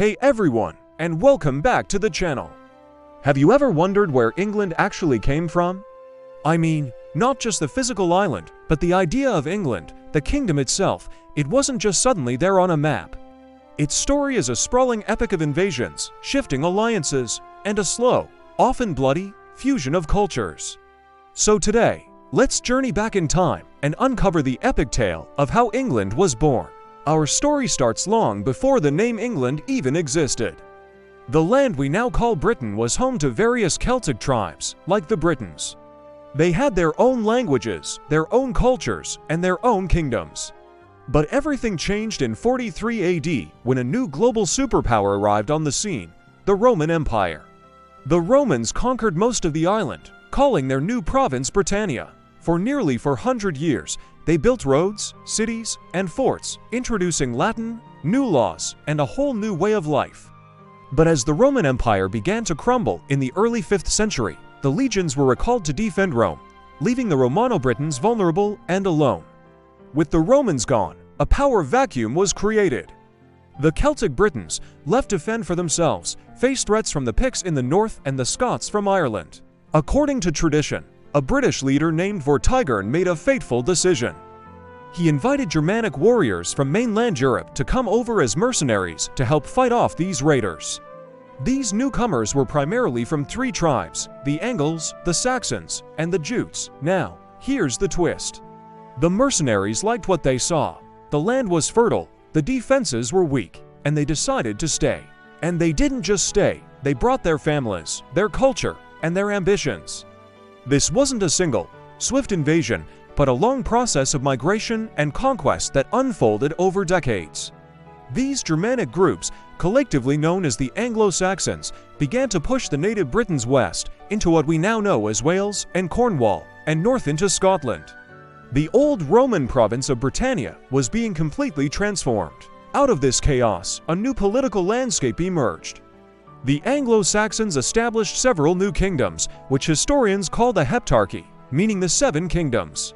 Hey everyone, and welcome back to the channel. Have you ever wondered where England actually came from? I mean, not just the physical island, but the idea of England, the kingdom itself. It wasn't just suddenly there on a map. Its story is a sprawling epic of invasions, shifting alliances, and a slow, often bloody, fusion of cultures. So today, let's journey back in time and uncover the epic tale of how England was born. Our story starts long before the name England even existed. The land we now call Britain was home to various Celtic tribes, like the Britons. They had their own languages, their own cultures, and their own kingdoms. But everything changed in 43 AD when a new global superpower arrived on the scene, the Roman Empire. The Romans conquered most of the island, calling their new province Britannia. For nearly 400 years, they built roads, cities, and forts, introducing Latin, new laws, and a whole new way of life. But as the Roman Empire began to crumble in the early 5th century, the legions were recalled to defend Rome, leaving the Romano-Britons vulnerable and alone. With the Romans gone, a power vacuum was created. The Celtic Britons, left to fend for themselves, faced threats from the Picts in the north and the Scots from Ireland. According to tradition, a British leader named Vortigern made a fateful decision. He invited Germanic warriors from mainland Europe to come over as mercenaries to help fight off these raiders. These newcomers were primarily from 3 tribes, the Angles, the Saxons, and the Jutes. Now, here's the twist. The mercenaries liked what they saw. The land was fertile, the defenses were weak, and they decided to stay. And they didn't just stay, they brought their families, their culture, and their ambitions. This wasn't a single, swift invasion, but a long process of migration and conquest that unfolded over decades. These Germanic groups, collectively known as the Anglo-Saxons, began to push the native Britons west into what we now know as Wales and Cornwall, and north into Scotland. The old Roman province of Britannia was being completely transformed. Out of this chaos, a new political landscape emerged. The Anglo-Saxons established several new kingdoms, which historians call the Heptarchy, meaning the 7 kingdoms.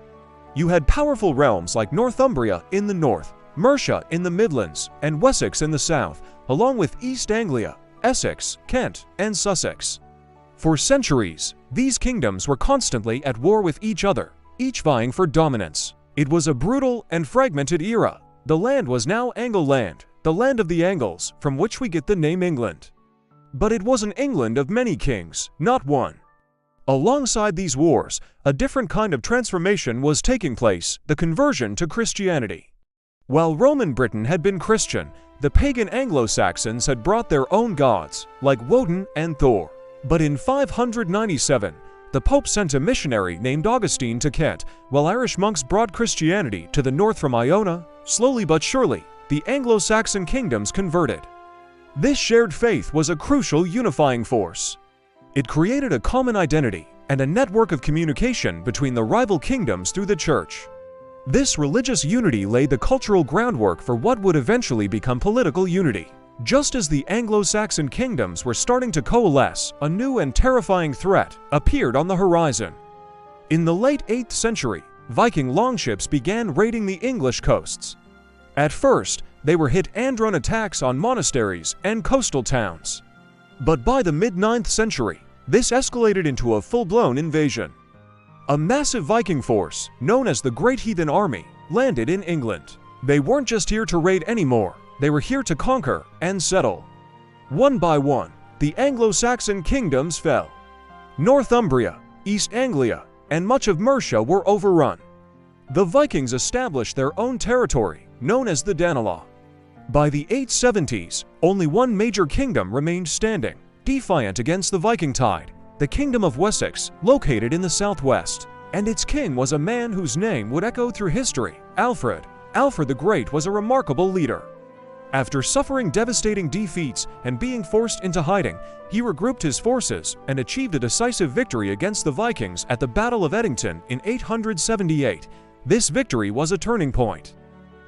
You had powerful realms like Northumbria in the north, Mercia in the Midlands, and Wessex in the south, along with East Anglia, Essex, Kent, and Sussex. For centuries, these kingdoms were constantly at war with each other, each vying for dominance. It was a brutal and fragmented era. The land was now Angle land, the land of the Angles, from which we get the name England. But it was an England of many kings, not one. Alongside these wars, a different kind of transformation was taking place, the conversion to Christianity. While Roman Britain had been Christian, the pagan Anglo-Saxons had brought their own gods, like Woden and Thor. But in 597, the Pope sent a missionary named Augustine to Kent, while Irish monks brought Christianity to the north from Iona. Slowly but surely, the Anglo-Saxon kingdoms converted. This shared faith was a crucial unifying force. It created a common identity and a network of communication between the rival kingdoms through the church. This religious unity laid the cultural groundwork for what would eventually become political unity. Just as the Anglo-Saxon kingdoms were starting to coalesce, a new and terrifying threat appeared on the horizon. In the late 8th century, Viking longships began raiding the English coasts. At first, they were hit-and-run attacks on monasteries and coastal towns. But by the mid-9th century, this escalated into a full-blown invasion. A massive Viking force, known as the Great Heathen Army, landed in England. They weren't just here to raid anymore, they were here to conquer and settle. One by one, the Anglo-Saxon kingdoms fell. Northumbria, East Anglia, and much of Mercia were overrun. The Vikings established their own territory, known as the Danelaw. By the 870s, only one major kingdom remained standing, defiant against the Viking tide, the Kingdom of Wessex, located in the southwest. And its king was a man whose name would echo through history, Alfred. Alfred the Great was a remarkable leader. After suffering devastating defeats and being forced into hiding, he regrouped his forces and achieved a decisive victory against the Vikings at the Battle of Edington in 878. This victory was a turning point.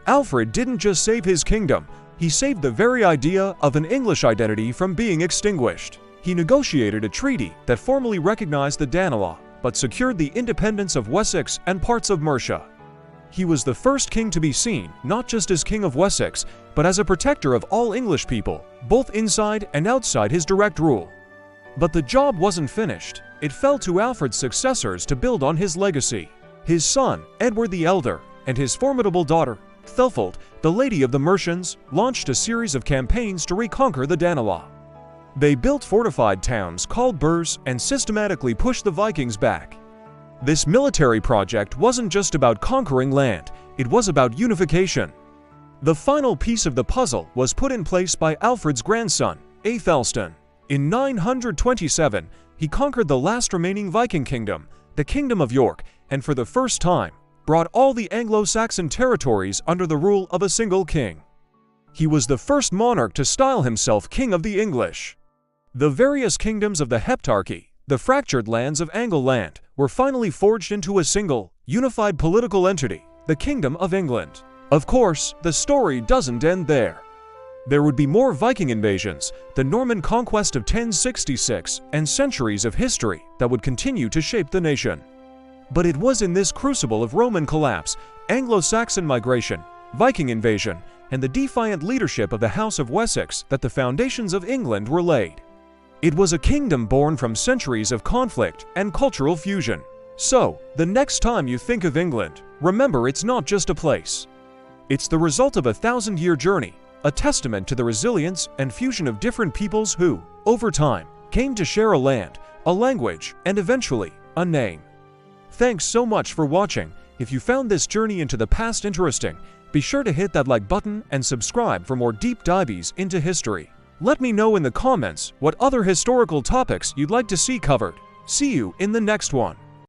Alfred didn't just save his kingdom, he saved the very idea of an English identity from being extinguished. He negotiated a treaty that formally recognized the Danelaw, but secured the independence of Wessex and parts of Mercia. He was the first king to be seen not just as King of Wessex, but as a protector of all English people, both inside and outside his direct rule. But the job wasn't finished. It fell to Alfred's successors to build on his legacy. His son, Edward the Elder, and his formidable daughter, Thelfold, the Lady of the Mercians, launched a series of campaigns to reconquer the Danelaw. They built fortified towns called burhs and systematically pushed the Vikings back. This military project wasn't just about conquering land, it was about unification. The final piece of the puzzle was put in place by Alfred's grandson, Aethelstan. In 927, he conquered the last remaining Viking kingdom, the Kingdom of York, and for the first time, brought all the Anglo-Saxon territories under the rule of a single king. He was the first monarch to style himself King of the English. The various kingdoms of the Heptarchy, the fractured lands of Angleland, were finally forged into a single, unified political entity, the Kingdom of England. Of course, the story doesn't end there. There would be more Viking invasions, the Norman conquest of 1066, and centuries of history that would continue to shape the nation. But it was in this crucible of Roman collapse, Anglo-Saxon migration, Viking invasion, and the defiant leadership of the House of Wessex that the foundations of England were laid. It was a kingdom born from centuries of conflict and cultural fusion. So, the next time you think of England, remember it's not just a place. It's the result of a 1,000-year journey, a testament to the resilience and fusion of different peoples who, over time, came to share a land, a language, and eventually, a name. Thanks so much for watching. If you found this journey into the past interesting, be sure to hit that like button and subscribe for more deep dives into history. Let me know in the comments what other historical topics you'd like to see covered. See you in the next one.